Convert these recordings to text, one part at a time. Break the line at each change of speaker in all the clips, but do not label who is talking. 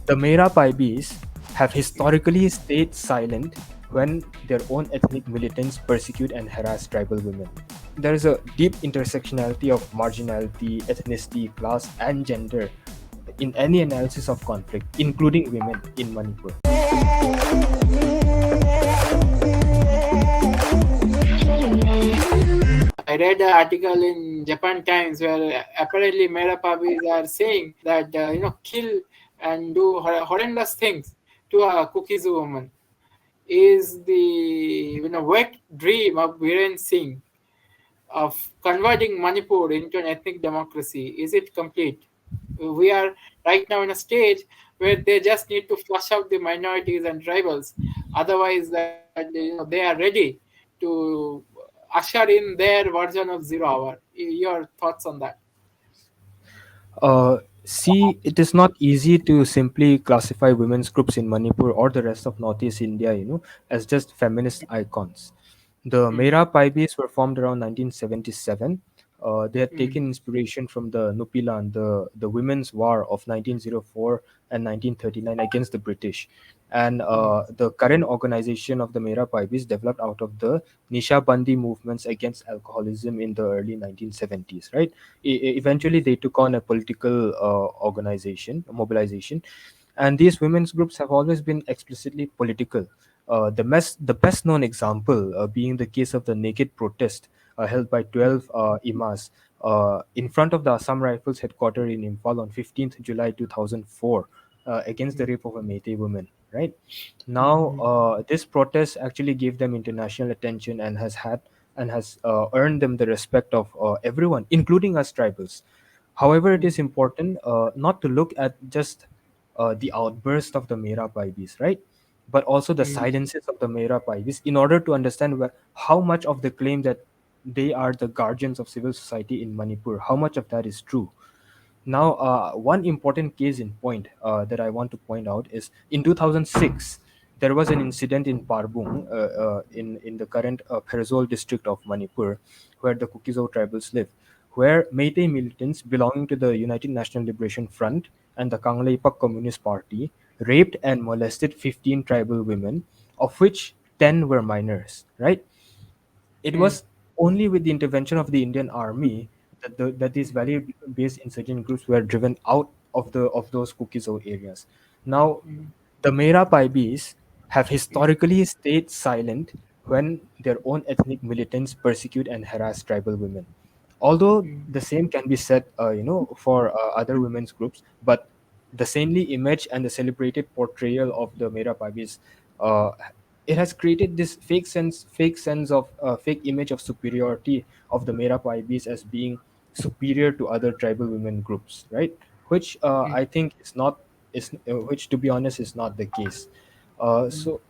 The Mera Paibis have historically stayed silent when their own ethnic militants persecute and harass tribal women. There is a deep intersectionality of marginality, ethnicity, class, and gender in any analysis of conflict, including women in Manipur.
I read an article in Japan Times where apparently Mera Paibis are saying that kill and do horrendous things to a Kuki's woman is the wet dream of Biren Singh of converting Manipur into an ethnic democracy. Is it complete? We are right now in a stage where they just need to flush out the minorities and tribals. Otherwise, that they are ready to usher in their version of zero hour. Your thoughts on that?
See, it is not easy to simply classify women's groups in Manipur or the rest of Northeast India, as just feminist icons. The
Mm,
Mera Paibis were formed around 1977. They had
mm,
taken inspiration from the Nupilan, the Women's War of 1904 and 1939 against the British. And
mm,
the current organization of the Mera Paibis developed out of the Nisha Bandi movements against alcoholism in the early 1970s, right? Eventually, they took on a political organization, mobilization, and these women's groups have always been explicitly political. The best known example being the case of the naked protest held by 12 imas in front of the Assam Rifles headquarters in Imphal on 15th July 2004 against the
mm,
rape of a Meitei woman. Right now,
mm,
this protest actually gave them international attention and has earned them the respect of everyone, including us tribals. However, it
mm,
is important not to look at just the outburst of the Mera Paibis, right? But also the
mm,
silences of the Mera Paibis in order to understand how much of the claim that they are the guardians of civil society in Manipur, how much of that is true. Now, one important case in point that I want to point out is in 2006, there was an incident in Parbung, in the current Perzol district of Manipur, where the Kukizo tribals live, where Meitei militants belonging to the United National Liberation Front and the Kangleipak Communist Party raped and molested 15 tribal women, of which 10 were minors, right? It
mm,
was only with the intervention of the Indian army that these value-based insurgent groups were driven out of those Kukizo areas. Now,
mm,
the Mera Paibis have historically stayed silent when their own ethnic militants persecute and harass tribal women. Although
mm,
the same can be said, for other women's groups, but the sanely image and the celebrated portrayal of the Mera Paibis, uh, it has created this fake image of superiority of the Mera Paibis as being superior to other tribal women groups, right? Which
mm,
I think is not is which, to be honest, is not the case.
mm,
So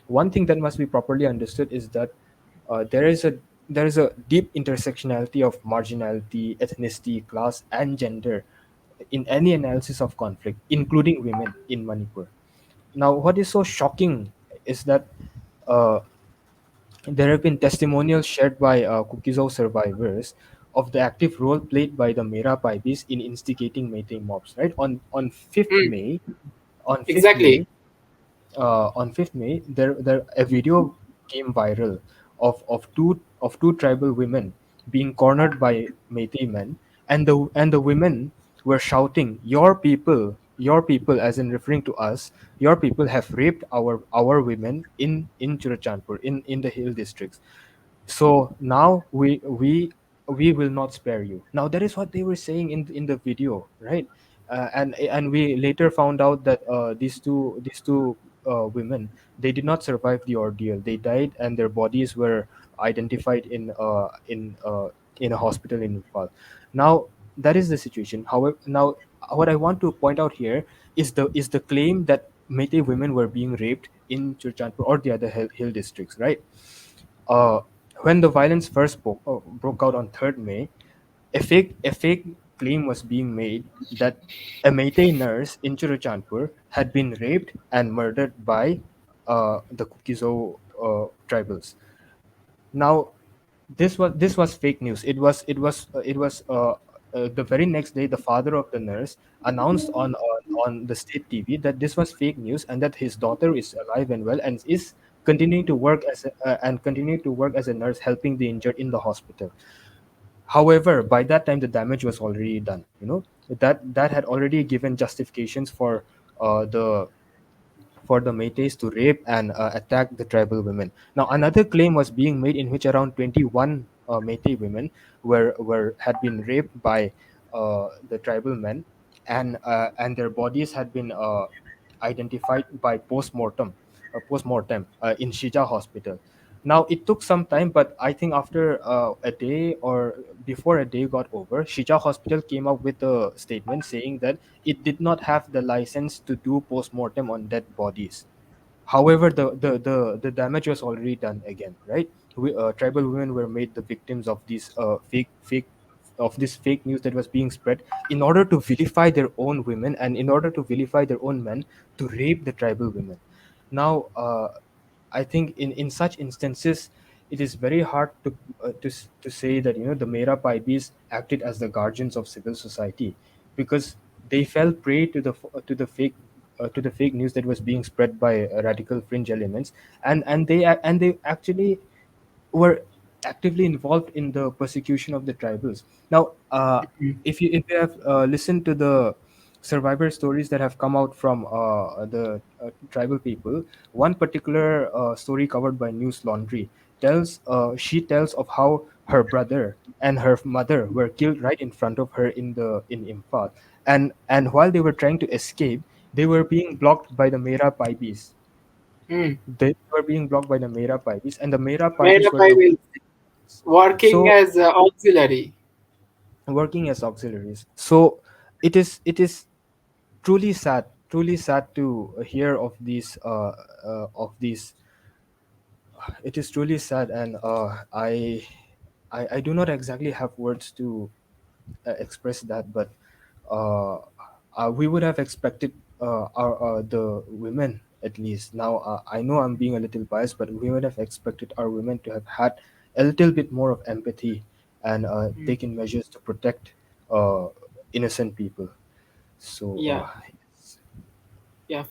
one thing that must be properly understood is that there is a deep intersectionality of marginality, ethnicity, class, and gender in any analysis of conflict, including women in Manipur. Now, what is so shocking is that uh, there have been testimonials shared by Kukizo survivors of the active role played by the Mera Paibis in instigating Meitei mobs. Right on 5th
mm.
May, on 5th
Exactly.
May, there a video came viral of two tribal women being cornered by Meitei men, and the women were shouting, your people," as in referring to us, "your people have raped our women in Churachandpur, in the hill districts. So now we will not spare you." Now that is what they were saying in the video, right? And we later found out that these two women, they did not survive the ordeal. They died, and their bodies were identified in a hospital in Nepal. Now that is the situation. However, now what I want to point out here is the claim that Meitei women were being raped in Churchandpur or the other hill districts, right? Uh, when the violence first broke out on 3rd May, a fake claim was being made that a Meitei nurse in Churachandpur had been raped and murdered by the Kukizo tribals. Now, this was fake news. It was the very next day, the father of the nurse announced on the state TV that this was fake news and that his daughter is alive and well and is continuing to work as a nurse, helping the injured in the hospital. However, by that time the damage was already done. That had already given justifications the the Meiteis to rape and attack the tribal women. Now, another claim was being made in which around 21 Meitei women were had been raped by the tribal men, and their bodies had been identified by postmortem in Shija Hospital. Now, it took some time, but I think after a day or before a day got over, Shija Hospital came up with a statement saying that it did not have the license to do postmortem on dead bodies. However, the damage was already done again, right? Tribal women were made the victims of these of this fake news that was being spread in order to vilify their own women and in order to vilify their own men to rape the tribal women. Now, I think in such instances, it is very hard to say that the Mera Paibis acted as the guardians of civil society, because they fell prey to the fake news that was being spread by radical fringe elements, and they actually were actively involved in the persecution of the tribals. Now, if you have listened to the survivor stories that have come out from the tribal people, one particular story covered by News Laundry tells of how her brother and her mother were killed right in front of her in Imphal, and while they were trying to escape, they were being blocked by the Mera Paibis.
Mm.
They were being blocked by the Mera Paibis, and the Mera
Mera
Paibis were the
Paibis working
so
as auxiliary.
working as auxiliaries. So it is truly sad to hear of these. It is truly sad, and I do not exactly have words to express that, but uh, we would have expected the women, at least. Now, I know I'm being a little biased, but we would have expected our women to have had a little bit more of empathy and
Mm.
taken measures to protect uh, innocent people. So
Yeah, yeah.